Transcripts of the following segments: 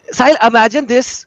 Sahil, imagine this.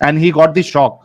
and he got the shock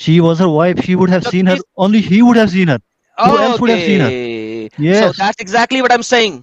She was her wife. She would have seen her. Only he would have seen her. Who else would have seen her? Yes. So that's exactly what I'm saying.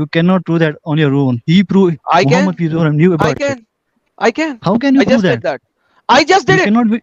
You cannot do that on your own. He proved. I can. Muhammad Peace be upon him knew about it. I can. How can you prove that? I just did it.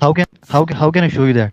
How can I show you that?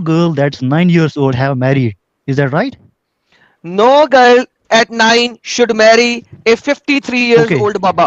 girl that's 9 years old have married. Is that right? No girl at 9 should marry a 53 years old baba.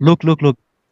Look.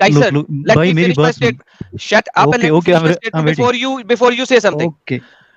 let me finish my statement. Shut up and let me finish my statement before you say something.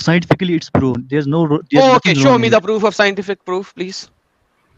Scientifically it's proven. There's Okay, nothing show wrong me in the it. proof of scientific proof, please.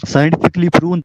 Scientifically proven.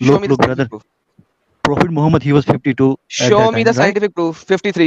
Look, brother. Prophet Muhammad, he was 52 at Show that me time, the scientific proof. 53.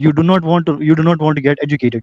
you do not want to get educated.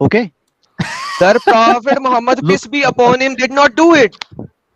Okay? Sir, Prophet Muhammad peace be upon him did not do it.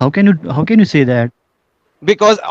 How can you say that? Because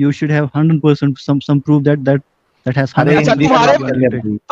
You should have 100% some proof that has 100%.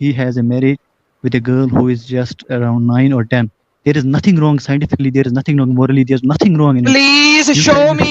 he has a marriage with a girl who is just around 9 or 10. There is nothing wrong scientifically, there is nothing wrong morally, there is nothing wrong in it. Please show me.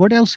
What else?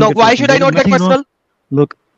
No, why should I not get personal? Look,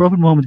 Prophet Muhammad.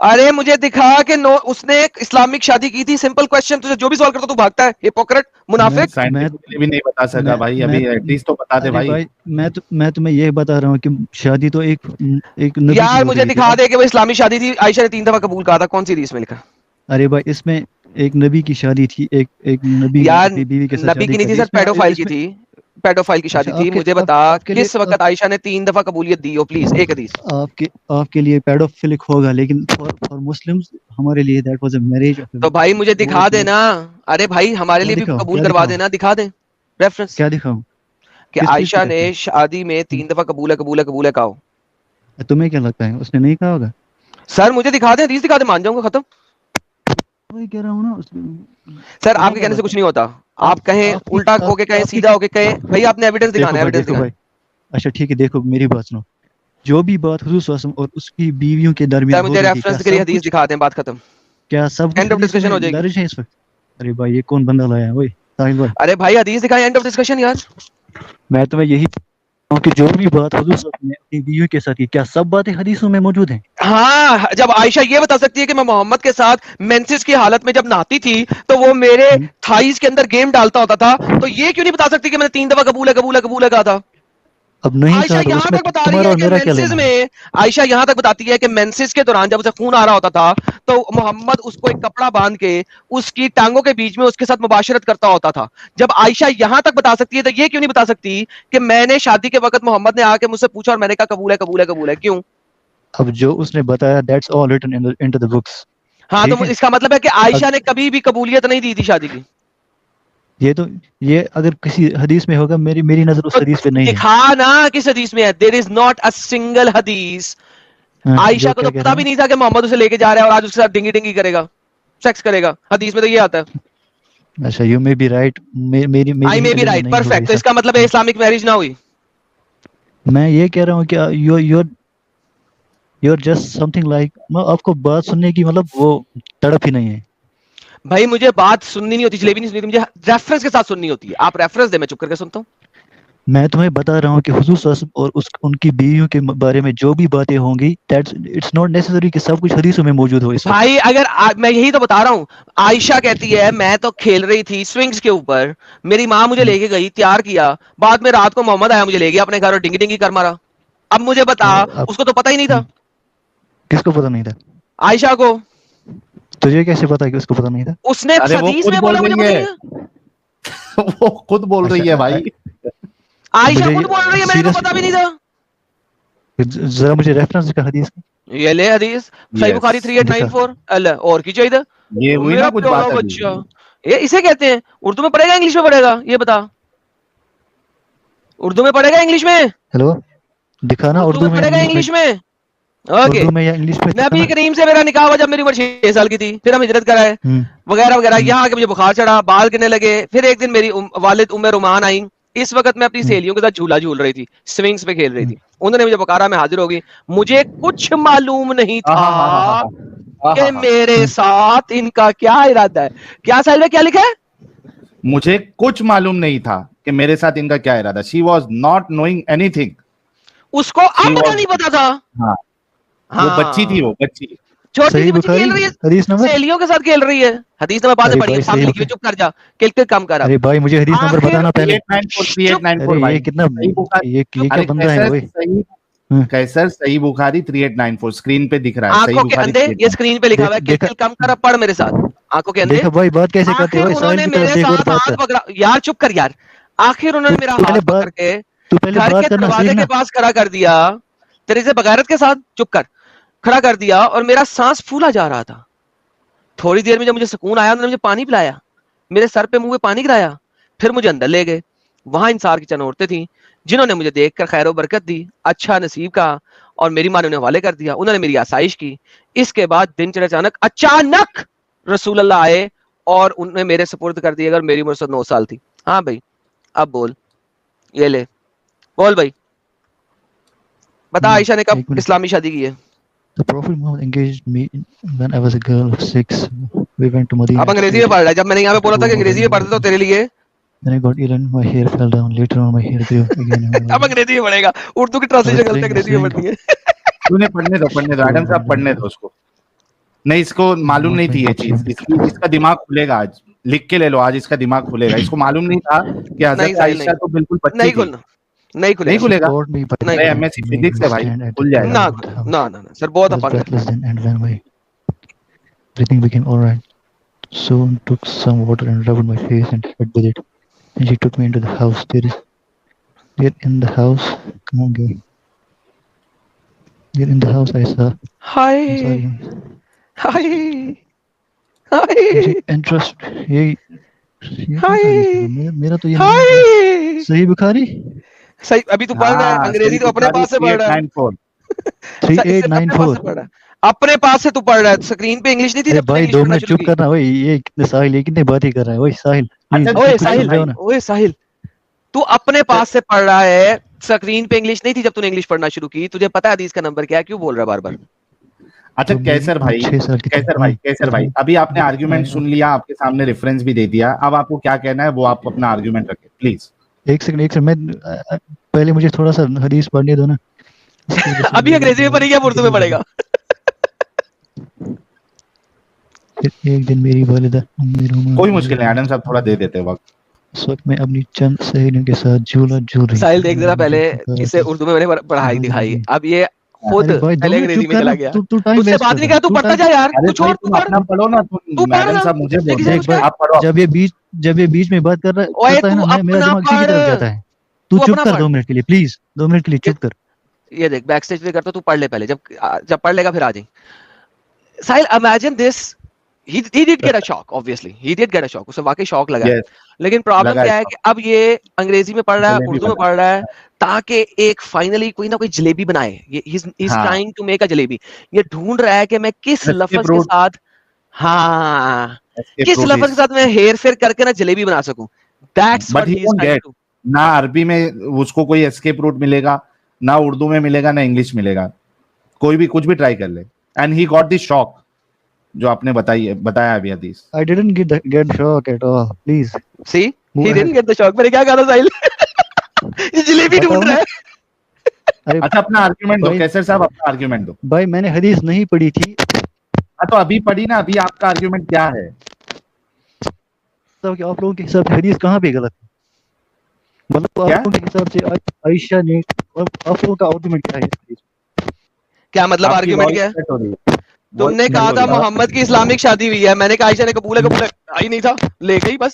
ارے مجھے دکھا کہ اس نے ایک Islamic شادی کی تھی. Simple question, تجھے جو بھی سوال کرتا تو بھاگتا ہے. ہپوکریٹ, منافق. سائنٹیفکلی بھی نہیں بتا سکا بھائی, ابھی ایٹ لیسٹ تو بتا دے بھائی. میں تمہیں یہ بتا رہا ہوں کہ شادی تو ایک نبی کی یار ہو مجھے رہی دکھا دے کہ وہ اسلامی شادی تھی, عائشہ نے 3 دفعہ قبول کہا تھا, کون سی حدیث میں لکھا؟ ارے بھائی اس میں ایک نبی کی شادی تھی, ایک نبی نے یار اپنی بیوی کے ساتھ نبی شادی کی نہیں کر تھی دی. سر, پیڈوفائل کی تھی. پیڈوفائل کی شادی تھی. مجھے بتا کس وقت عائشہ نے 3 دفعہ قبولیت دی ہو, پلیز ایک حدیث. آپ کے لیے پیڈوفیلک ہوگا, لیکن فار مسلمز ہمارے لیے دیٹ واز اے میرج. تو بھائی مجھے دکھا دینا. ارے بھائی ہمارے لیے بھی قبول کروا دینا, دکھا دیں ریفرنس. کیا دکھاؤں کہ عائشہ نے شادی میں 3 دفعہ قبول ہے قبول ہے قبول ہے کہا. تمہیں کیا لگتا ہے اس نے نہیں کہا ہوگا؟ سر مجھے دکھا دیں, حدیث دکھا دیں, مان جاؤں گا, ختم. وہی کہہ رہا ہوں نا. سر آپ کے کہنے سے کچھ نہیں ہوتا. آپ کہیں الٹا ہو کے کہیں, سیدھا ہو کے کہیں, بھائی آپ نے ایویڈنس دکھانا ہے, ایویڈنس دکھانا. اچھا ٹھیک ہے, دیکھو میری بات سنو. جو بھی بات حضور صلی اللہ علیہ وسلم اور اس کی بیویوں کے درمیان ہو مجھے رہی تھی, ریفرنس کے لیے حدیث دکھا دیں, بات ختم. کیا سب کچھ اینڈ آف حدیث ڈسکشن ہو میں جائے گی. درج ہے اس وقت؟ ارے بھائی یہ کون بندہ لایا ہے وہی ساحل بھائی؟ ارے بھائی حدیث دکھائیں, اینڈ آف ڈسکشن یار. میں تمہیں یہی کہ جو بھی بات حضور صلی اللہ علیہ وسلم نے اپنی بیویوں کے ساتھ کی, کیا سب باتیں حدیثوں میں موجود ہیں؟ ہاں, جب عائشہ یہ بتا سکتی ہے کہ میں محمد کے ساتھ مینسس کی حالت میں جب نہاتی تھی تو وہ میرے تھائیز کے اندر گیم ڈالتا ہوتا تھا, تو یہ کیوں نہیں بتا سکتی کہ میں نے 3 دفعہ قبول ہے قبول ہے قبول ہے کہا تھا؟ اب نہیں عائشہ کہا تو اس یہاں میں تک بتا رہی تمہارا ہے اور کہ میرا کیا مینسز لینا؟ میں, عائشہ یہاں تک بتاتی ہے کہ مینسز کے دوران جب اسے خون آ رہا ہوتا تھا تو محمد اس کو ایک کپڑا باندھ کے اس کی ٹانگوں کے بیچ میں اس کے ساتھ مباشرت کرتا ہوتا تھا. جب عائشہ یہاں تک بتا سکتی ہے تو یہ کیوں نہیں بتا سکتی کہ میں نے شادی کے وقت محمد نے آ کے مجھ سے پوچھا اور میں نے کہا قبول ہے قبول ہے قبول ہے, کیوں؟ اب جو اس نے بتایا that's all written into the books. ہاں تو اس کا مطلب ہے کہ عائشہ نے کبھی بھی قبولیت نہیں دی تھی شادی کی. یہ اگر کسی حدیث میں ہوگا, میری نظر اس حدیث پہ نہیں ہے. دکھا نا کس حدیث میں ہے. دیر از ناٹ اے سنگل حدیث. عائشہ کو تو پتا بھی نہیں تھا کہ محمد اسے لے کے جا رہا ہے اور آج اس کے ساتھ ڈنگی ڈنگی کرے گا, سیکس کرے گا. حدیث میں تو یہ آتا ہے. اچھا you may be right, I may be right, perfect. تو اس کا مطلب ہے اسلامک میرج نہ ہوئی. میں یہ کہہ رہا ہوں کہ you are just something like, آپ کو بات سننے کی مطلب وہ تڑپ ہی نہیں ہے. بھائی مجھے بات سننی نہیں ہوتی, جلیبی نہیں سننی ہوتی, مجھے ریفرنس کے ساتھ سننی ہوتی ہے. آپ ریفرنس دے, میں چپ کر کے سنتا ہوں. میں تمہیں بتا رہا ہوں کہ حضور صلی اللہ علیہ وسلم اور ان کی بیویوں کے بارے میں جو بھی باتیں ہوں گی, اٹس ناٹ نیسیسری کہ سب کچھ حدیثوں میں موجود ہو. اس بھائی اگر میں یہی تو بتا رہا ہوں, عائشہ کہتی ہے میں تو کھیل رہی تھی سوئنگز کے اوپر, میری ماں مجھے لے کے گئی, تیار کیا, بعد میں رات کو محمد آیا مجھے لے گیا اپنے گھر اور ڈنگی ڈنگی کر مارا. اب مجھے بتا, اس کو تو پتہ ہی نہیں تھا. کس کو پتہ نہیں تھا؟ عائشہ کو. تجھے کیسے پتا کہ اس کو پتہ نہیں تھا؟ اس نے حدیث میں بولا مجھے پتہ نہیں ہے. وہ خود بول رہی ہے بھائی. عائشہ خود بول رہی ہے میرے کو پتہ بھی نہیں تھا. ذرا مجھے ریفرنس دکھا حدیث کی. یہ لے حدیث صحیح بخاری 3894. اللہ اور کی چاہیے. یہ ہوئی نا کچھ بات بچہ, یہ اسے کہتے ہیں. اردو میں پڑھے گا انگلش میں پڑھے گا, یہ بتا. اردو میں پڑھے گا انگلش میں؟ ہیلو دکھانا اردو میں پڑھے گا انگلش میں. اوکے, اردو میں یا انگلش میں. نبی کریم سے میرا نکاح ہوا جب میری عمر 6 سال کی تھی, پھر ہم ہجرت کرائے وغیرہ وغیرہ. یہاں آ کے مجھے بخار چڑھا, بال گرنے لگے. پھر ایک دن میری والد ام رومان آئی. اس وقت میں اپنی سہیلیوں کے ساتھ جھولا جھول رہی تھی, سوئنگز پہ کھیل رہی تھی. انہوں نے مجھے پکارا, میں حاضر ہو گئی. مجھے کچھ معلوم نہیں تھا کہ میرے ساتھ ان کا کیا ارادہ ہے. کیا ساحل میں کیا لکھا ہے؟ مجھے کچھ معلوم نہیں تھا کہ میرے ساتھ ان کا کیا ارادہ. She was not knowing anything. اس کو اب تک نہیں پتا تھا. وہ بچی تھی, وہ بچی چھوٹی سی بچی کھیل رہی ہے, سہیلیوں کے ساتھ کھیل رہی ہے. حدیث نمبر بعد میں پڑھی ہے, سامنے لکھی ہوئی. چپ کر جا, کل کم کر. ارے بھائی مجھے حدیث نمبر بتانا پہلے. 3894. یہ کتنا یہ کیا بندہ ہے وہ؟ قیصر صحیح بخاری 3894 اسکرین پہ دکھ رہا ہے. آنکھوں کے اندھے, یہ اسکرین پہ لکھا ہوا ہے. کل کم کر, پڑھ میرے ساتھ. آنکھوں کے اندھے. دیکھا بھائی بات کیسے کرتے ہیں انہوں نے میرے ساتھ ہاتھ پکڑا. یار چپ کر یار. آخر انہوں نے میرا ہاتھ پکڑ کے گھر کے دروازے کے پاس کھڑا کر دیا. تیرے سے بغیرت کے ساتھ چپ کر کھڑا کر دیا, اور میرا سانس پھولا جا رہا تھا. تھوڑی دیر میں جب مجھے سکون آیا, انہوں نے مجھے پانی پلایا, میرے سر پہ منہ پہ پانی گرایا. پھر مجھے اندر لے گئے. وہاں انصار کی چند عورتیں تھیں جنہوں نے مجھے دیکھ کر خیر و برکت دی, اچھا نصیب کا, اور میری ماں نے انہیں حوالے کر دیا. انہوں نے میری آسائش کی. اس کے بعد دن چڑھے اچانک رسول اللہ آئے اور انہوں نے میرے سپرد کر دیا. اگر میری عمر 9 سال تھی. ہاں بھائی اب بول, یہ لے بول بھائی, بتا عائشہ نے کب اسلامی شادی کی ہے؟ The Prophet Muhammad engaged me when I was a girl of 6. We went to Medina. اب انگریزی میں پڑھ رہا ہے. جب میں نے یہاں پہ بولا تھا کہ انگریزی میں پڑھتے تو تیرے لیے. Then I got ill and my hair fell down. Later on my hair grew again. اب انگریزی میں پڑھے گا. اردو کی ٹرانسلیشن غلط ہے, انگریزی میں پڑھنی ہے. پڑھنے دو, ایڈم صاحب پڑھنے دو اس کو. نہیں اس کو معلوم نہیں تھی یہ چیز, اس کا دماگ کھلے گا آج, لکھ کے لے لو آج, اس کا دماغ کھلے گا. اس کو معلوم نہیں تھا کہ حضرت عائشہ تو بالکل بچی تھی. نہیں نہیں کھلے گا. نہیں ایم ایس سی فزکس ہے بھائی, کھل جائے گا. نہ سر بہت اپن everything became all right. Soon took some water and rubbed my face and head with it. And she took me into the house. There in the house. Come on, girl. There in the house I saw. Hi. Hi. Hi. Interest. Hi. میرا تو یہ صحیح بخاری. صحیح ابھی تو پڑھ رہا ہے انگریزی تو اپنے پاس سے پڑھ رہا ہے. 3894 اپنے پاس سے تو پڑھ رہا ہے, اسکرین پہ انگلش نہیں تھی. بھائی 2 منٹ چپ کرنا. یہ ساحل یہ کتنے بات ہی کر رہا ہے. ساحل ساحل تو اپنے پاس سے پڑھ رہا ہے, اسکرین پہ انگلش نہیں تھی جب تو نے انگلش پڑھنا شروع کی. تجھے پتا ہے حدیث کا نمبر کیا, کیوں بول رہا ہے بار بار. اچھا کیسر بھائی ابھی آپ نے آرگیومنٹ سن لیا, آپ کے سامنے ریفرنس بھی دے دیا, اب آپ کو کیا کہنا ہے وہ آپ اپنا آرگیومنٹ رکھیں پلیز. ایک سیکنڈ میں پہلے مجھے تھوڑا سا حدیث پڑھنے دو نا. ابھی انگریزی میں پڑھے گا اردو میں پڑھے گا. ایک دن میری والدہ کوئی مشکل نہیں, ایڈم صاحب تھوڑا دے دیتے وقت. اس وقت میں اپنی چند سہیلیوں کے ساتھ جھولا جھول رہی. ساحل دیکھ ذرا پہلے اسے اردو میں میں نے پڑھائی دکھائی, اب یہ خود پہلے انگریزی میں چلا گیا. تجھ سے بات نہیں کیا, تو پڑھتا جا یار, تو چھوڑ, تو پڑھو نا. میڈم صاحب مجھے جب یہ بیچ میں بات کر رہا ہے نا, میرا دماغ اسی کی طرف جاتا ہے. تو چپ کر 2 منٹ کے لیے پلیز, 2 منٹ کے لیے چپ کر. یہ دیکھ بیک اسٹیج پہ کرتا, تو پڑھ لے پہلے, جب پڑھ لے گا پھر آ جائیں. Sahil imagine this, he did get a shock, obviously he did get a shock, اسے واقعی شوق لگا ہے. لیکن پرابلم کیا ہے کہ اب یہ انگریزی میں پڑھ رہا ہے, اردو میں پڑھ رہا ہے, تاکہ ایک فائنلی کوئی نہ کوئی جلیبی بنائے. he's trying to make a jalebi. یہ ڈھونڈ رہا ہے کہ میں کس لفظ کے ساتھ, کس لفظ کے ساتھ میں ہیر فیر کر کے نا جلیبی بنا سکوں. That's what he is trying to do. نہ عربی میں اس کو کوئی اسکیپ روٹ ملے گا, نہ اردو میں ملے گا, نہ انگلش ملے گا. کوئی بھی کچھ بھی ٹرائی کر لے. اینڈ ہی گاٹ دی شاک جو آپ نے بتایا ابھی حدیث. I didn't get shock at all, please. See, he didn't get the shock. میں نے کیا کہا تھا ساحل, یہ جلیبی ڈھونڈ رہا ہے. اچھا اپنا آرگیومنٹ دو کیسر صاحب, اپنا آرگیومنٹ دو. بھائی میں نے حدیث نہیں پڑھی تھی. تو ابھی پڑھی نا, ابھی آپ کا آرگیومنٹ کیا ہے؟ کہ آپ لوگوں کے حساب سے حدیث کہاں پہ غلط ہے؟ مطلب آپ لوگوں کے حساب سے عائشہ نے, آپ لوگوں کا آرگیومنٹ کیا ہے؟ کیا مطلب آرگیومنٹ کیا ہے؟ تم نے کہا تھا محمد کی اسلامک شادی ہوئی ہے, میں نے کہا عائشہ نے قبول آئی نہیں تھا, لے گئی بس.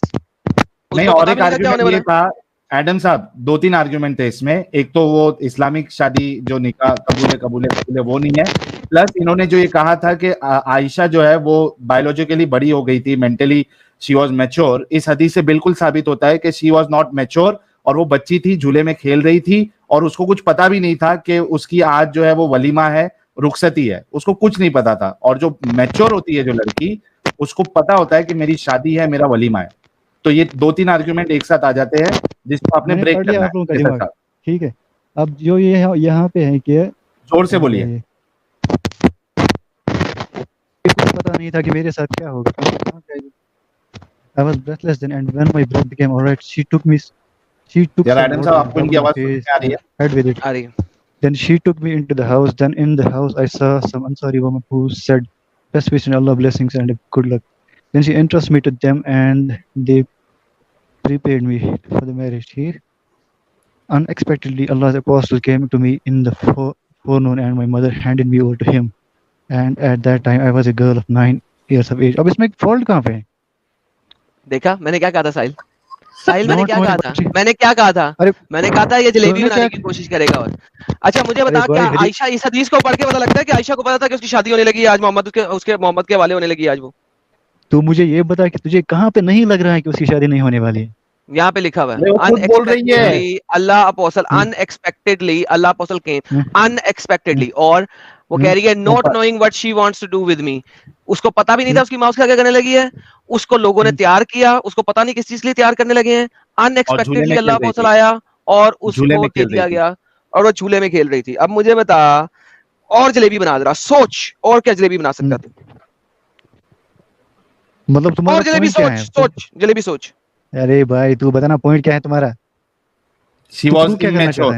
نہیں, اور ایک آرگیومنٹ یہ تھا ایڈم صاحب, 2-3 آرگیومنٹ تھے اس میں. ایک تو وہ اسلامک شادی جو نکاح قبول وہ نہیں ہے, پلس انہوں نے جو یہ کہا تھا کہ عائشہ جو ہے وہ بایولوجیکلی بڑی ہو گئی تھی, مینٹلی شی واز میچور. اس حدیث سے بالکل ثابت ہوتا ہے کہ شی واز ناٹ میچور, اور وہ بچی تھی, جھولے میں کھیل رہی تھی, اور اس کو کچھ پتا بھی نہیں تھا کہ اس کی آج جو ہے وہ ولیمہ ہے, رخصتی ہے, اس کو کچھ نہیں پتا تھا. اور جو میچور ہوتی ہے جو لڑکی, اس کو پتا ہوتا ہے کہ میری شادی ہے, میرا ولیمہ ہے. تو یہ 2-3 آرگیومنٹ ایک ساتھ آ جاتے ہیں جس کو آپ نے بریک کرنا ہے. ٹھیک ہے, اب جو یہ یہاں پہ ہے کہ زور سے بولیے. پتا نہیں تھا کہ میرے ساتھ کیا ہوگا. I was breathless then, and when my breath became all right, she took Adam صاحب آپ کو ان کی آواز آ رہی ہے؟ head with it. Then she took me into the house. Then in the house I saw some Ansari woman who said, "Best wish and Allah blessings and good luck." Then she introduced me to them and they prepared me for the marriage here. Unexpectedly, Allah's apostle came to me in the forenoon and my mother handed me over to him. And at that time I was a girl of 9 years of age. اب اس میں fault کہاں پہ ہے؟ دیکھا میں نے کیا کہا تھا ساحل, میں نے کیا کہا تھا, میں نے کہا تھا یہ جلیبی بنانے کی کوشش کرے گا. اور اچھا مجھے بتا, کیا عائشہ اس حدیث کو پڑھ کے پتا لگتا ہے کہ عائشہ کو پتا تھا کہ اس کی شادی ہونے لگی آج, محمد کے والے ہونے لگی آج. وہ تو مجھے یہ بتا کہ تجھے کہاں پہ نہیں لگ رہا ہے کہ اس کی شادی نہیں ہونے والی ہے؟ یہاں پہ لکھا ہوا ہے اللہ اپوسل came unexpectedly, اور وہ کہہ رہی ہے not knowing what she wants to do with me. اس کو پتا بھی نہیں تھا اس کی ماں اس کا کیا کرنے لگی ہے, اس کو لوگوں نے تیار کیا, اس کو پتا نہیں کس چیز کے لیے تیار کرنے لگے ہیں. unexpectedly اللہ اپوسل آیا اور اس کو دے دیا گیا, اور وہ جھولے میں کھیل رہی تھی. اب مجھے بتا, اور جلیبی بنا ذرا, سوچ اور کیا جلیبی بنا سکتا تھا, مطلب تمہارا پوائنٹ کیا ہے؟ سوچ جلیبی سوچ. ارے بھائی تو بتانا پوائنٹ کیا ہے تمہارا. She was immature.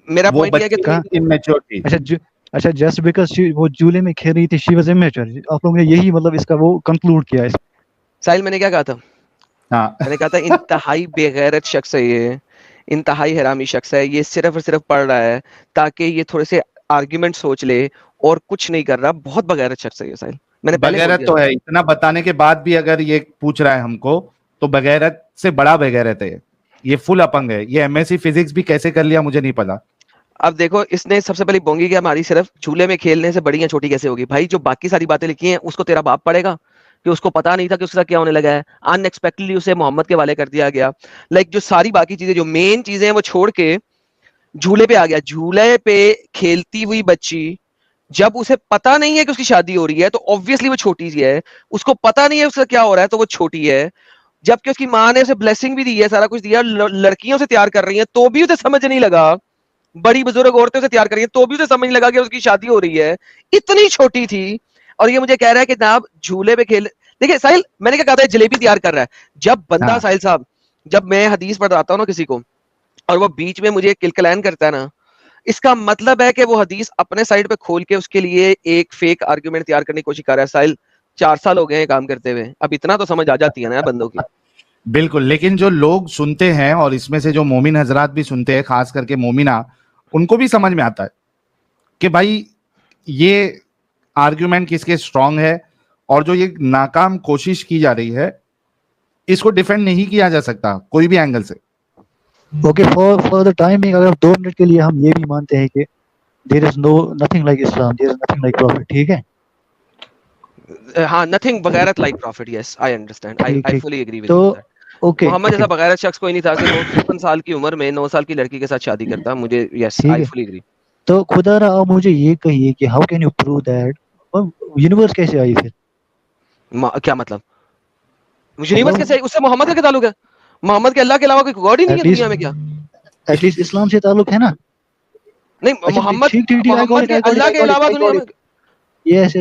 میرا پوائنٹ یہ ہے کہ immature تھی. اچھا جسٹ بیکاز وہ جھولے میں کھیل رہی تھی شی واز امیچر, آپ لوگوں نے یہی مطلب اس کا وہ کنکلوڈ کیا ہے. ساحل میں نے کیا کہا تھا؟ ہاں میں نے کہا تھا انتہائی بے غیرت شخص ہے یہ, انتہائی حرامی شخص ہے یہ, صرف اور صرف پڑھ رہا ہے تاکہ یہ تھوڑے سے آرگیومنٹ سوچ لے اور کچھ نہیں کر رہا. بہت بغیرت شخص ہے یہ ساحل, میں نے پہلے بول بغیرت دیا تو ہے, اتنا بتانے کے بعد بھی اگر یہ پوچھ رہا ہے ہم کو تو بغیرت سے بڑا بغیرت ہے یہ, فل اپنگ ہے یہ. ایم ایس سی فزکس بھی کیسے کر لیا مجھے نہیں پتا. اب دیکھو اس نے سب سے پہلی بونگی کہ ہماری صرف جھولے میں کھیلنے سے بڑی یا چھوٹی کیسے ہوگی. بھائی جو باقی ساری باتیں لکھی ہیں اس کو تیرا باپ پڑھے گا کہ اس کو پتا نہیں تھا کہ اس کا کیا ہونے لگا ہے, ان ایکسپیکٹڈلی اسے محمد کے حوالے کر دیا گیا. لائک جو ساری باقی چیزیں جو مین چیزیں ہیں وہ چھوڑ کے جھولے پہ آ گیا. جھولے پہ کھیلتی ہوئی بچی جب اسے پتا نہیں ہے کہ اس کی شادی ہو رہی ہے تو obviously وہ چھوٹی سی ہے, اس کو پتا نہیں ہے اس کا کیا ہو رہا ہے تو وہ چھوٹی ہے. جبکہ اس کی ماں نے اسے بلیسنگ بھی دی ہے, سارا کچھ دیا, لڑکیوں سے تیار کر رہی ہیں تو بھی اسے سمجھ نہیں لگا, بڑی بزرگ عورتوں سے تیار کر رہی ہیں تو بھی اسے سمجھ نہیں لگا کہ اس کی شادی ہو رہی ہے. اتنی چھوٹی تھی اور یہ مجھے کہہ رہا ہے کہ جناب جھولے پہ کھیل. دیکھیں ساحل میں نے کیا کہا تھا, جلیبی تیار کر رہا ہے. جب بندہ ساحل صاحب, جب میں حدیث پڑھاتا ہوں نا کسی کو اور وہ بیچ میں مجھے کلکلین کرتا ہے نا, اس کا مطلب ہے کہ وہ حدیث اپنے سائڈ پہ کھول کے اس کے لیے ایک فیک آرگومنٹ تیار کرنے کی کوشش کر رہا ہے. ساحل 4 سال ہو گئے ہیں کام کرتے ہوئے, اب اتنا تو سمجھ آ جاتی ہے نا بندوں کی. بالکل, لیکن جو لوگ سنتے ہیں اور اس میں سے جو مومن حضرات بھی سنتے ہیں, خاص کر کے مومنہ, ان کو بھی سمجھ میں آتا ہے کہ بھائی یہ آرگیومنٹ کس کے اسٹرانگ ہے, اور جو یہ ناکام کوشش کی جا رہی ہے اس کو ڈیفینڈ نہیں کیا جا سکتا کوئی بھی اینگل سے. اوکے فار دا ٹائمنگ, اگر 2 منٹ کے لیے ہم یہ بھی مانتے ہیں کہ there is nothing like Islam, there is nothing like prophet, ٹھیک ہے, ہاں nothing بغیرت like prophet, yes I understand, I fully agree with تو you on that. اوکے محمد جیسا بغیرت شخص کوئی نہیں تھا کہ وہ 53 سال کی عمر میں 9 سال کی لڑکی کے ساتھ شادی کرتا. مجھے yes ٹھیک I ہے. fully agree. تو خدا را آپ مجھے یہ کہیے کہ how can you prove that, universe کیسے آئی پھر, کیا مطلب یونیورس کیسے, اس سے محمد کا کیا تعلق ہے؟ محمد کے اللہ کے علاوہ کوئی گاڈ ہی نہیں ہے دنیا میں. کیا ایٹ لیسٹ اسلام سے تعلق ہے نا. نہیں محمد, ٹھیک محمد کے اللہ کے علاوہ دنیا میں yes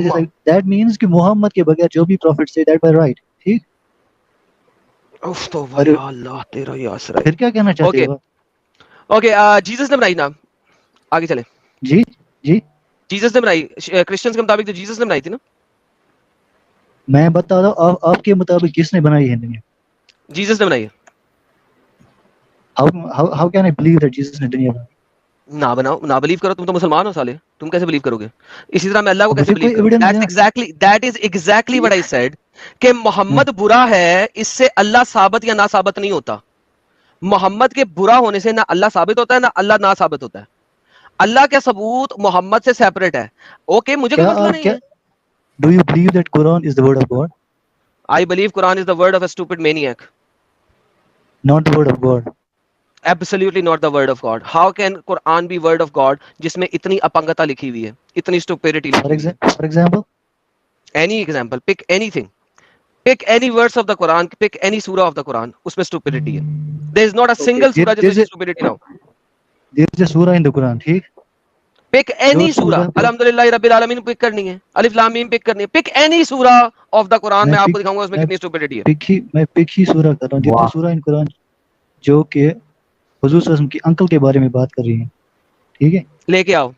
that means کہ محمد کے بغیر جو بھی prophet say that by right, ٹھیک. اف تو بھائی اللہ تیرا ہی آسرا ہے. پھر کیا کہنا چاہتے ہو؟ اوکے جیسس نے بنائی نا, آگے چلیں. جی جی جیسس نے بنائی, کرسچنز کے مطابق تو جیسس نے بنائی تھی نا. میں بتا رہا ہوں آپ کے مطابق کس نے بنائی ہے دنیا؟ جیسس نے بنائی ہے. how can I believe that Jesus نے دنیا بنائی؟ نہ بناؤ, نہ بلیو کرو, تم تو مسلمان ہو سالے, تم کیسے بلیو کرو گے؟ اسی طرح میں اللہ کو کیسے مجھے بلیو کوئی کروں؟ Evidence that is exactly what I said کہ محمد برا ہے, اس سے اللہ ثابت یا نہ ثابت نہیں ہوتا. محمد کے برا ہونے سے نہ اللہ ثابت ہوتا ہے نہ اللہ نہ ثابت ہوتا ہے. اللہ کا ثبوت محمد سے سیپریٹ ہے. اوکے مجھے کوئی مسئلہ نہیں ہے. Do you believe that Quran is the word of God? I believe Quran is the word of a stupid maniac. Not the word of God. Absolutely not the word of God. How can Quran be word of God جس میں اتنی اپنگتا لکھی ہوئی ہے, اتنی stupidity لکھی ہوئی ہے؟ For example? Any example, pick anything. Pick any verse of the Quran, pick any surah of the Quran, اس میں stupidity ہے. There is not a single surah جس میں stupidity نہ ہو. There is a surah in the Quran, ٹھیک. Pick any surah. الحمدللہ رب العالمین پک کرنی ہے, الف لام میم پک کرنی ہے. Pick any surah of the Quran, میں آپ کو دکھاؤں گا اس میں کتنی stupidity ہے. میں پک ہی سورہ کر رہا ہوں. There is a surah in Quran جو کہ حضور صلی اللہ علیہ وسلم کی انکل کے بارے میں بات کر رہی ہیں, ٹھیک ہے. لے کے آؤ.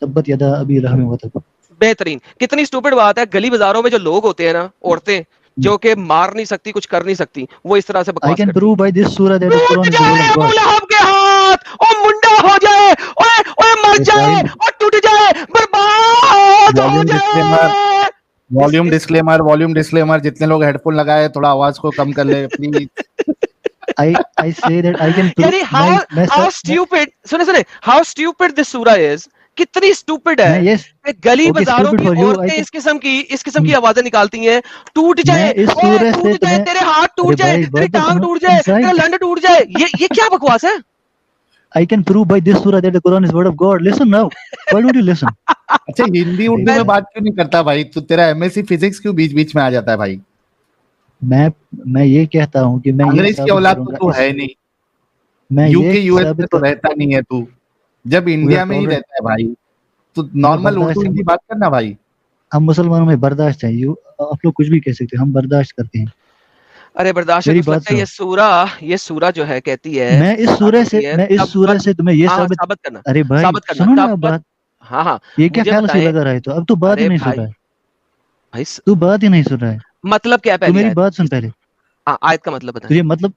تبت یدا ابی لہب وتب. بہترین. کتنی اسٹوپڈ بات ہے, گلی بازاروں میں جو لوگ ہوتے ہیں نا, عورتیں جو کہ مار نہیں سکتی, کچھ کر نہیں سکتی, وہ اس طرح سے بکواس کرتی ہیں. I can prove by this surah that the Quran is the word of God. ابو لہب کے ہاتھ, او منڈا ہو جائے, اوے مر جائے, اور ٹوٹ جائے, برباد ہو جائے. والیوم ڈسکلیمر, جتنے لوگ ہیڈ فون لگائے تھوڑا آواز کو کم کر لے please. I say that I can prove. How stupid, سنے how stupid this surah is. کتنی اسٹوپڈ ہے کہ گلی بازاروں کی عورتیں اس قسم کی آوازیں نکالتی ہیں, ٹوٹ جائے, ٹوٹ جائے, تیرے ہاتھ ٹوٹ جائے, تیری ٹانگ ٹوٹ جائے, تیرا لنڈ ٹوٹ جائے. یہ کیا بکواس ہے؟ I can prove by this surah that the Quran is word of God. Listen now. Why don't you listen? اچھا ہندی اردو میں بات کیوں نہیں کرتا بھائی تو؟ تیرا ایم ایس سی فزکس کیوں بیچ میں آ جاتا ہے بھائی؟ میں یہ کہتا ہوں کہ میں انگریز کی اولاد تو ہے نہیں, یو کے یو ایس میں تو رہتا نہیں ہے تو, جب انڈیا میں ہی رہتا ہے بھائی تو نارمل اردو ہندی بات کرنا بھائی. ہم مسلمانوں میں برداشت ہے, آپ لوگ کچھ بھی کہہ سکتے ہیں, ہم برداشت کرتے ہیں. ارے برداشت ہے. یہ سورہ جو ہے کہتی ہے, میں اس سورہ سے تمہیں یہ ثابت کرنا, ارے بھائی سنو نا بات, ہاں ہاں یہ کیا مجھے خیال سے بتائیں. لگا رہا ہے؟ تو اب تو بات ہی ارے نہیں سن بھائی رہا ہے. بھائی تو بات ہی نہیں سن رہا ہے. مطلب کیا ہے تو پہلی میری آیت؟ بات سن پہلے. ہاں آیت کا مطلب بتائیں. تجھے مطلب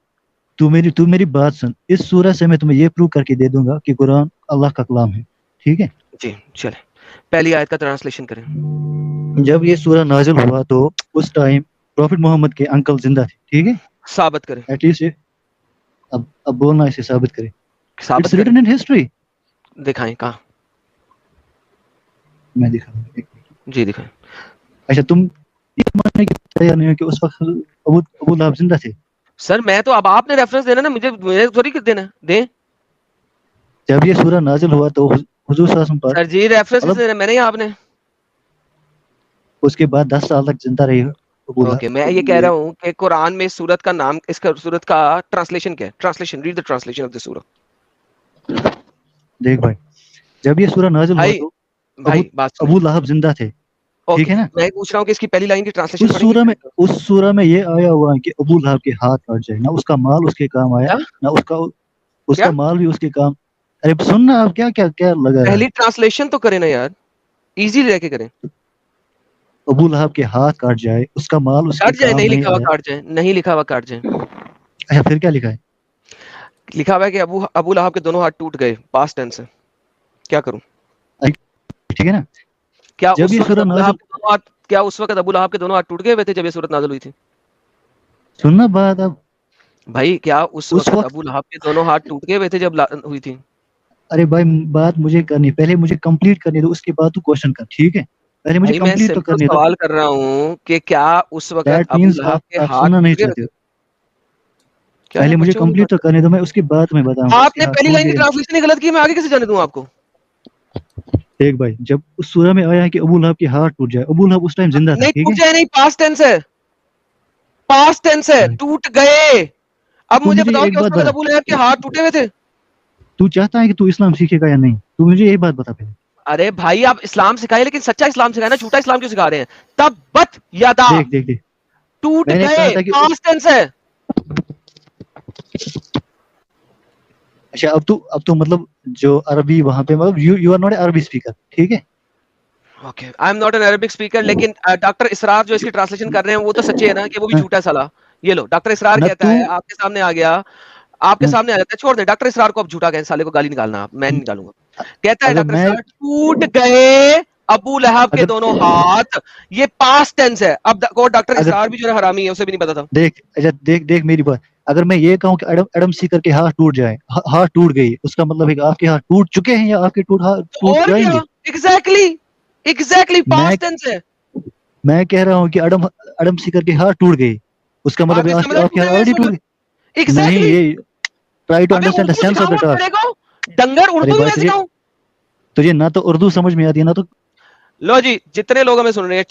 تو میری بات سن. اس سورہ سے میں تمہیں یہ پروو کر کے دے دوں گا کہ قرآن اللہ کا کلام ہے. ٹھیک ہے. جی چلیں پہلی آیت کا ٹرانسلیشن کریں. جب یہ سورہ نازل ہوا تو اس ٹائم پروفٹ محمد کے انکل زندہ تھے. ٹھیک ہے. ثابت کریں. ایٹ لیسٹ اب بولنا اسے ثابت کرے. ثابت اٹس کریں. Written in history. دکھائیں کہاں. میں دکھاؤں گا. جی دکھائیں. اچھا تم یہ ماننے کی تیار نہیں ہو کہ اس وقت ابو لہب زندہ تھے؟ سر میں تو اب آپ نے ریفرنس دینا نا, مجھے تھوڑی دینا دیں. جب یہ سورہ نازل ہوا تو حضور صلی اللہ علیہ وسلم پر سر جی ریفرنس مطلب دینا میں نے یا آپ نے؟ اس کے بعد 10 سال تک زندہ رہی ابو اوکے میں لہب. یہ کہہ رہا ہوں کہ قرآن میں سورت کا نام, اس کا سورت کا ٹرانسلیشن کیا ہے؟ Translation, read the translation of the سورہ. دیکھ بھائی جب یہ سورہ نازل ہوا بھائی تو ابو بھائی بات سنیں. ابو لہب زندہ تھے. ٹھیک اوکے ہے نا. میں پوچھ رہا ہوں کہ اس کی پہلی لائن کی ٹرانسلیشن اس پڑھیں گے. سورہ میں یہ آیا ہوا ہے کہ ابو لہب کے ہاتھ کاٹ جائے. نہ اس کا مال اس کے کام آیا, کیا نہ اس کیا کا مال بھی اس کے کام. ارے سننا اب کیا کیا کیا لگا رہا ہے. پہلی ٹرانسلیشن تو کریں نا یار, ایزی رہ کے کریں. ابو لہب کے ہاتھ کاٹ جائے, اس کا مال اس کے کاٹ جائے, کام نہیں نہیں لکھا ہوا آیا. کاٹ جائے, نہیں لکھا ہوا کاٹ جائے. اچھا پھر کیا لکھا ہے؟ لکھا ہوا ہے کہ ابو لہب کے دونوں ہاتھ ٹوٹ گئے, پاسٹ ٹینس ہے. کیا کروں؟ ٹھیک ہے نا. کیا جب اس یہ وقت سورہ ابو نازل, لہب کے دونوں ہاتھ, کیا اس وقت ابو لہب کے دونوں ہاتھ ٹوٹ گئے ہوئے تھے جب یہ سورت نازل ہوئی تھی؟ سننا بات اب. بھائی کیا اس وقت ابو لہب کے دونوں ہاتھ ٹوٹ گئے ہوئے تھے جب ہوئی تھی؟ ارے بھائی بات مجھے کرنی, پہلے مجھے کمپلیٹ کرنی دو, اس کے بعد تو کوشچن کر. ٹھیک ہے. پہلے مجھے بھائی میں کمپلیٹ تو سمپل کرنی دو. سوال کر رہا ہوں کہ کیا اس وقت دیٹ ابو مینس لہب کے آپ ہاتھ سننا نہیں ٹوٹ گئے ہوئے چاہتے تھے؟ ہو. کیا یار پہلے مجھے بچوں والی کمپلیٹ بات تو کر کرنے دو, میں اس کے بعد میں بتاؤں رہے گا ہیں. اس آپ کے نے ہاتھ پہلی ٹوٹ لائن کی گئے. ٹرانسلیشن ہی غلط کی, میں آگے کیسے جانے دوں آپ کو؟ دیکھ بھائی جب اس سورہ میں آیا ہے کہ ابو لہب کے ہاتھ ٹوٹ جائے, ابو لہب اس ٹائم زندہ تھا. نہیں ٹھیک ٹوٹ ہے. جائے, نہیں پاسٹ ٹینس ہے, پاسٹ ٹینس ہے, بھائی ٹوٹ گئے. اب تو مجھے مجھے بتاؤ ایک کہ اس بات وقت بتا, ابو لہب کے ہاتھ ٹوٹے ہوئے تھے؟ تو چاہتا ہے کہ تو اسلام سیکھے گا یا نہیں؟ تو مجھے یہی بات بتا پہلے. ارے بھائی آپ اسلام سکھائے, لیکن سچا اسلام سکھائے نا, جھوٹا اسلام کیوں سکھا رہے ہیں؟ تبت یدا, دیکھ دیکھ دیکھ ٹوٹ میں نے کہا گئے, تھا کہ پاسٹ ٹینس ہے. اچھا اب تو مطلب جو عربی وہاں پہ, مطلب یو آر ناٹ اے عربی اسپیکر. ٹھیک ہے. Okay I am not an Arabic speaker, لیکن ڈاکٹر اسرار جو اس کی ٹرانسلیشن کر رہے ہیں وہ تو سچے ہے نا کہ وہ بھی ہاں، جھوٹا ہے سالا. یہ لو ڈاکٹر اسرار نہ کہتا تو ہے, آپ کے سامنے آ گیا, آپ کے ہاں، سامنے آ جاتا ہے. چھوڑ دیں ڈاکٹر اسرار کو, اب جھوٹا کہیں سالے کو گالی نکالنا, آپ میں نہیں نکالوں گا. کہتا ہے اگر ڈاکٹر میں اسرار ٹوٹ گئے ابو لہب کے اگر دونوں ہاتھ, یہ پاسٹ ٹینس ہے. اب ڈاکٹر اگر اسرار بھی جو ہے حرامی ہے, اسے بھی نہیں پتا تھا. دیکھ میری بات. اگر میں یہ کہوں کہ ایڈم سیکر کے ہاتھ ٹوٹ جائے, ہاتھ ٹوٹ گئی, اس کا مطلب ہے کہ آپ کے ہاتھ ٹوٹ چکے ہیں یا آپ کے ٹوٹ اور جائیں کیا, گے. ایگزیکٹلی میں پاسٹ ٹینس ہے. میں کہہ رہا ہوں کہ ایڈم سیکر کے ہاتھ ٹوٹ گئے, اس کا مطلب ہے اس کا مطلب آپ کے ٹوٹے ہاتھ ہوئے اس آلریڈی ٹوٹ وقت. گئے. نہیں, ایگزیکٹلی. یہ ٹرائی ٹو ابے understand the Urdu sense of سکھاؤں دا میں ٹاک. پڑے کو, ڈنگر ارے اردو بھی بھائی میں سکھاؤں. تجھے نہ تو اردو سمجھ میں آتی ہے, نہ تو لو جی جتنے لوگ ہمیں سن رہے ہیں,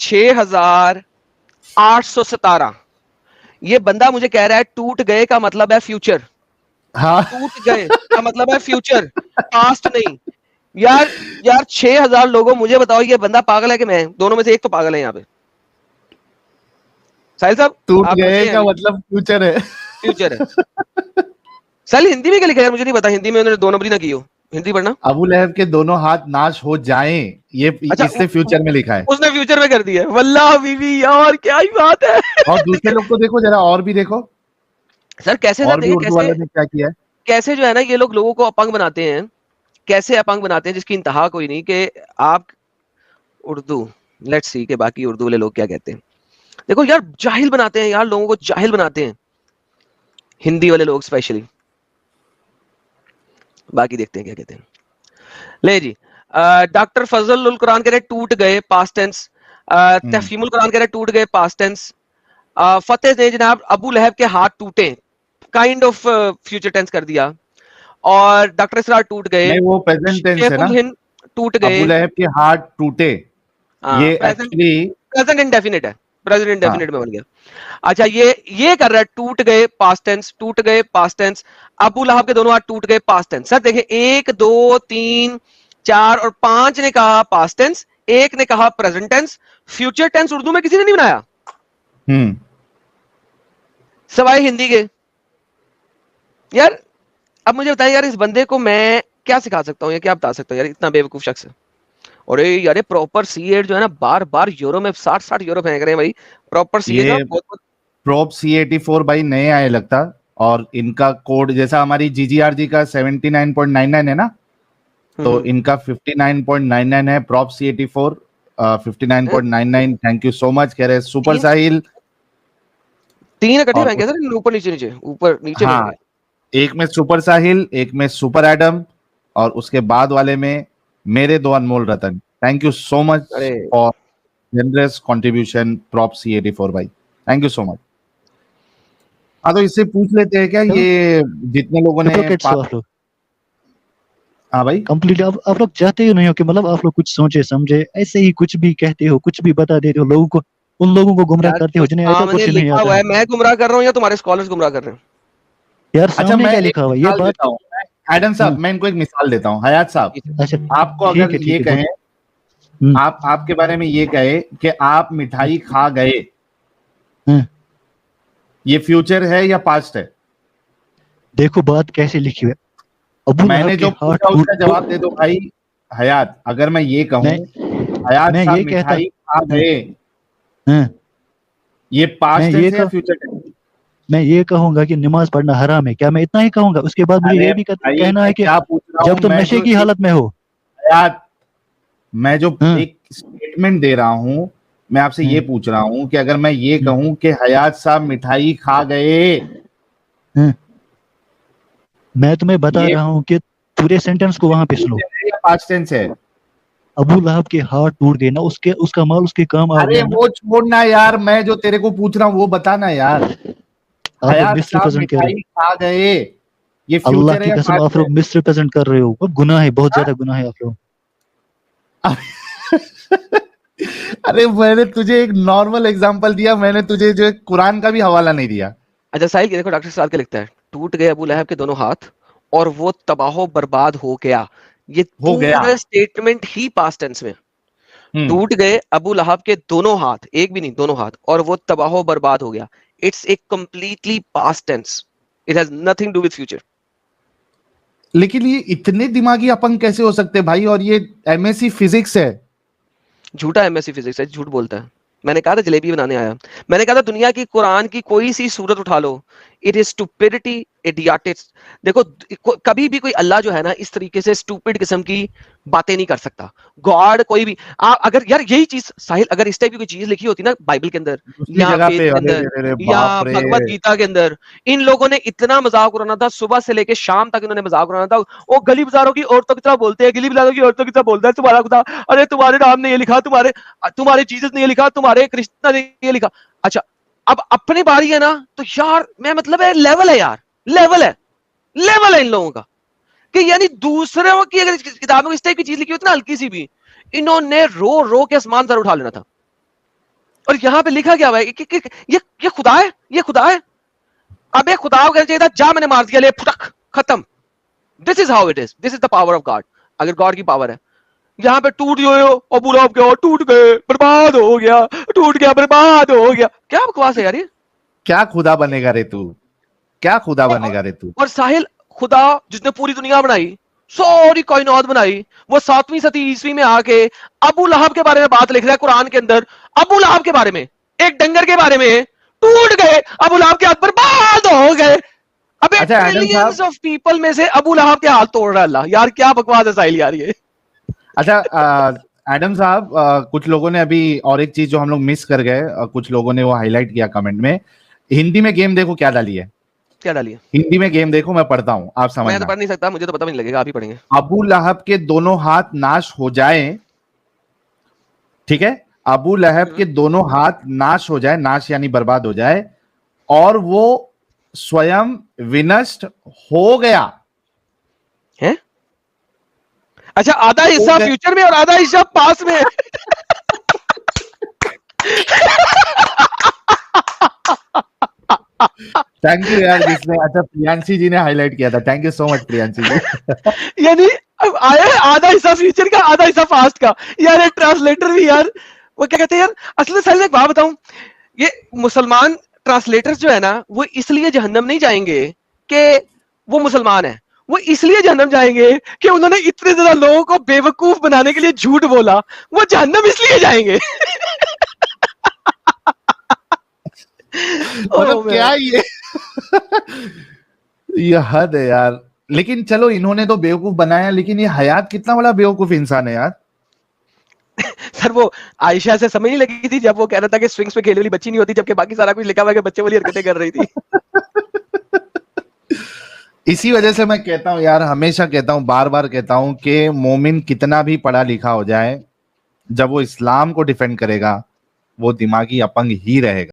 6817, یہ بندہ مجھے کہہ رہا ہے ٹوٹ گئے کا مطلب ہے فیوچر. ہاں ٹوٹ گئے کا مطلب ہے فیوچر, پاسٹ نہیں. یار 6000 لوگوں, مجھے بتاؤ یہ بندہ پاگل ہے کہ میں؟ دونوں میں سے ایک تو پاگل ہے یہاں پہ. ساحل صاحب ٹوٹ آپ گئے ہنسے ہیں کا ابھی, مطلب فیوچر ہے. فیوچر ہے. ساحل ہندی میں کیا لکھا ہے مجھے نہیں پتا, ہندی میں انہوں نے 2 نمبری نہ کی ہو, ہندی پڑھنا. ابو لہب کے دونوں ہاتھ ناش ہو جائیں, یہ اچھا اس سے فیوچر میں لکھا ہے. اس نے فیوچر میں کر دیا ہے. واللہ بیوی یار کیا ہی بات ہے. اور دوسرے لوگ کو دیکھو ذرا, اور بھی دیکھو, سر کیسے, سر اور بھی دیکھیں اردو کیسے, والوں نے کیا کیا ہے. کیسے جو ہے نا یہ لوگوں کو اپنگ بناتے ہیں, کیسے اپنگ بناتے ہیں جس کی انتہا کوئی نہیں. کہ آپ اردو, لیٹس سی کہ باقی اردو والے لوگ کیا کہتے ہیں. دیکھو یار جاہل بناتے ہیں یار, لوگوں کو جاہل بناتے ہیں ہندی والے لوگ اسپیشلی. باقی دیکھتے ہیں کیا کہتے ہیں. لے جی, ڈاکٹر فضل القرآن کہہ رہے ٹوٹ گئے, پاسٹ ٹینس. تفہیم القرآن کہہ رہے ٹوٹ گئے, پاسٹ ٹینس. فتح نے جناب ابو لہب کے ہاتھ ٹوٹے, کائنڈ آف فیوچر ٹینس کر دیا. اور ڈاکٹر اسرار ٹوٹ گئے, نہیں, وہ پریزنٹ ٹینس ہے شیخ نا. الہند ٹوٹ ابو گئے. لہب کے ہاتھ ٹوٹے, ہاں یہ ایکچولی پریزنٹ انڈیفینٹ ہے, پریزنٹ ہاں انڈیفینٹ میں بن گیا. اچھا یہ کر رہا ہے ٹوٹ گئے پاسٹ ٹینس, ٹوٹ گئے پاسٹ ٹینس. ابو لہب کے دونوں ہاتھ ٹوٹ گئے, پاسٹ ٹینس. سر دیکھیں 1 2 3 4 اور 5 نے کہا پاسٹ ٹینس, ایک نے کہا present tense. Future tennis Urdu میں کسی نے نہیں بنایا سوائے ہندی کے. یار اب مجھے بتائیں یار, اس بندے کو میں کیا سکھا سکتا ہوں یا کیا بتا سکتا ہوں یار, اتنا بے وقوف شخص ہے. اور یار پراپر C8 جو ہے نا بار بار یورو میں 60 یورو پھینک رہے ہیں بھائی پراپر C8 یہ پروپ C84 بھائی نئے آئے لگتا, اور ان کا کوڈ جیسا ہماری GGRG کا 79.99 ہے نا, تو ان کا 59.99 ہے. Prop C84 59.99. Thank you so much. کہہ رہے سپر ساحل 3 اکٹھے پھینکے سر, اوپر نیچے اوپر نیچے. ہاں, ایک میں سپر ساحل, ایک میں سپر ایڈم, اور اس کے بعد والے میں میرے 2 انمول رتن. Thank you so much for generous contribution prop C84 بھائی, تھینک یو سو مچ. ہاں تو اس سے پوچھ لیتے ہیں کیا یہ جتنے لوگوں نے, ہاں بھائی کمپلیٹ آپ لوگ چاہتے ہی نہیں ہو کہ مطلب آپ لوگ کچھ سوچے سمجھے, ایسے ہی کچھ بھی کہتے ہو, کچھ بھی بتا دیتے ہو لوگوں کو, ان لوگوں کو گمراہ کرتے ہو جنہیں ایسا کچھ نہیں آتا ہے. میں گمراہ کر رہا ہوں یا تمہارے اسکالرز گمراہ کر رہے ہیں؟ یار اچھا سامنے میں کیا ایک لکھا ہوا یہ مثال بات. دیتا ہوں ایڈم صاحب, میں ان کو ایک مثال دیتا ہوں. حیات صاحب, اچھا آپ کو اگر یہ کہیں, آپ کے بارے میں یہ کہے کہ آپ مٹھائی کھا گئے, یہ فیوچر ہے یا پاسٹ ہے؟ دیکھو بات کیسے لکھی ہوئی ہے. میں نے جو پوچھا اس کا جواب دے دو بھائی. حیات, اگر میں یہ کہوں حیات میں صاحب یہ کہتا, مٹھائی کھا گئے, یہ پاسٹ ٹینس ہے یا فیوچر ٹینس؟ میں یہ کہوں گا کہ نماز پڑھنا حرام ہے. کیا میں اتنا ہی کہوں گا؟ اس کے بعد مجھے یہ بھی کہنا ہے کہ جب تم نشے کی حالت میں ہو. حیات, میں جو ایک اسٹیٹمنٹ دے رہا ہوں, میں آپ سے یہ پوچھ رہا ہوں کہ اگر میں یہ کہوں کہ حیات صاحب مٹھائی کھا گئے, میں تمہیں بتا رہا ہوں کہ پورے سینٹینس کو وہاں پہ سنو. پاسٹ ٹینس ہے. ابو لہب کے ہاتھ ٹوٹ گئے نا, اس کا مال اس کے کام آ گیا. ارے وہ چھوڑنا یار, میں جو تیرے کو پوچھ رہا ہوں وہ بتانا یار. حیات صاحب مٹھائی کھا گئے, یہ اللہ فیوچر ہے کی یا قسم پاسٹ آپ لوگ مس ریپرزینٹ کر رہے ہو. گناہ ہے, بہت زیادہ گناہ ہے آپ لوگ. ارے میں نے تجھے ایک نارمل ایگزامپل دیا, میں نے تجھے جو قرآن کا بھی حوالہ نہیں دیا. اچھا ساحل, دیکھو ڈاکٹر صاحب کیا لکھتا ہے, ٹوٹ گئے ابو لہب کے دونوں ہاتھ اور وہ تباہ و برباد ہو گیا. یہ پورا اسٹیٹمنٹ ہی پاسٹ ٹینس میں. ٹوٹ گئے ابو لہب کے دونوں ہاتھ, ایک بھی نہیں دونوں ہاتھ, اور وہ تباہ و برباد ہو گیا. It's a completely past tense, it has nothing do with future. لیکن یہ اتنے دماغی اپنگ کیسے ہو سکتے بھائی, اور یہ MSc فزکس ہے. جھوٹا MSc فزکس ہے, جھوٹ بولتا ہے. میں نے کہا تھا جلیبی بنانے آیا, میں نے کہا تھا دنیا کی قرآن کی کوئی سی سورت اٹھا لو, اٹ از اسٹوپڈٹی, ایڈیاٹس. دیکھو کبھی بھی کوئی اللہ جو ہے نا اس طریقے سے اسٹوپڈ قسم کی باتیں نہیں کر سکتا. گاڈ کوئی بھی, اگر یار یہی چیز ساحل اگر اس ٹائپ کی کوئی چیز لکھی ہوتی نا بائبل کے اندر یا وید کے اندر یا بھگوت گیتا کے اندر, ان لوگوں نے اتنا مذاق اڑانا تھا صبح سے لے کے شام تک, انہوں نے مذاق اڑانا تھا. وہ گلی بازاروں کی عورتوں کی طرح بولتے ہیں, گلی بازاروں کی عورتوں کی طرح بولتا ہے تمہارا خدا, ارے تمہارے نام نے یہ لکھا, تمہارے جیسس نے یہ لکھا, تمہارے کرشنا نے یہ لکھا. اچھا اب اپنی باری ہے نا, تو یار میں مطلب ہے لیول ہے یار, لیول ہے ان لوگوں کا, کہ یعنی دوسروں کی اگر کتابوں میں اس ٹائپ کی چیز لکھی ہوتی نا ہلکی سی بھی, انہوں نے رو رو کے آسمان سر اٹھا لینا تھا. اور یہاں پہ لکھا گیا ہوا ہے کہ یہ خدا ہے, یہ خدا ہے. اب یہ خدا کو کہنا چاہیے تھا جا میں نے مار دیا, لے پھٹک ختم. This is how it is, this is the power of God. اگر گاڈ کی پاور ہے, یہاں پہ ٹوٹ گئے ہو ابو لہب کے, ٹوٹ گئے برباد ہو گیا, ٹوٹ گیا برباد ہو گیا. کیا بکواس ہے یار یہ, کیا خدا بنے گا رے تو, کیا خدا بنے گا رے تو. اور ساحل خدا جس نے پوری دنیا بنائی, ساری کائنات بنائی, وہ 7ویں صدی عیسوی میں آ کے ابو لہب کے بارے میں بات لکھ رہا ہے قرآن کے اندر. ابو لہب کے بارے میں, ایک ڈنگر کے بارے میں, ٹوٹ گئے ابو لہب کے ہاتھ برباد ہو گئے. ابے ٹریلینز آف پیپل میں سے ابو لہب کے ہاتھ توڑ رہا اللہ. یار کیا بکواس ہے ساحل یار یہ. اچھا ایڈم صاحب, کچھ لوگوں نے ابھی اور ایک چیز جو ہم لوگ مس کر گئے, کچھ لوگوں نے وہ ہائی لائٹ کیا کمنٹ میں, ہندی میں گیم دیکھو کیا ڈالی ہے, کیا ڈالی ہے ہندی میں گیم دیکھو, میں پڑھتا ہوں آپ سمجھنا. میں تو پڑھ نہیں سکتا, مجھے تو پتہ بھی نہیں لگے گا, آپ ہی پڑھیں گے. ابو لہب کے دونوں ہاتھ ناش ہو جائیں, ٹھیک ہے, ابو لہب کے دونوں ہاتھ ناش ہو جائے, ناش یعنی برباد ہو جائے, اور وہ سویم ونشٹ ہو گیا. اچھا آدھا حصہ فیوچر میں اور آدھا حصہ پاس میں. تھینک یو یار جس نے, اچھا پریانشی جی نے ہائی لائٹ کیا تھا, تھینک یو سو مچ پریانشی جی. یعنی آدھا حصہ فیوچر کا آدھا حصہ پاسٹ کا. یار ٹرانسلیٹر بھی یار وہ کیا کہتے ہیں یار, اصل میں سر ایک بات بتاؤں, یہ مسلمان ٹرانسلیٹر جو ہے نا وہ اس لیے جہنم نہیں جائیں گے کہ وہ مسلمان ہیں, وہ اس لیے جہنم جائیں گے کہ انہوں نے اتنے زیادہ لوگوں کو بیوقوف بنانے کے لیے جھوٹ بولا, وہ جہنم اس لیے جائیں گے. مطلب کیا یہ حد ہے یار. لیکن چلو انہوں نے تو بیوقوف بنایا, لیکن یہ حیات کتنا بڑا بیوقوف انسان ہے یار. سر وہ عائشہ سے سمجھ نہیں لگی تھی جب وہ کہہ رہا تھا کہ سوئنگس پہ کھیلنے والی بچی نہیں ہوتی, جبکہ باقی سارا کچھ لکھا ہوا ہے کہ بچے والی حرکتیں کر رہی تھی. اسی وجہ سے میں کہتا ہوں یار, ہمیشہ کہتا ہوں, بار بار کہتا ہوں کہ مومن کتنا بھی پڑھا لکھا ہو جائے, جب وہ اسلام کو ڈیفینڈ کرے گا وہ دماغی اپنگ ہی رہے گا.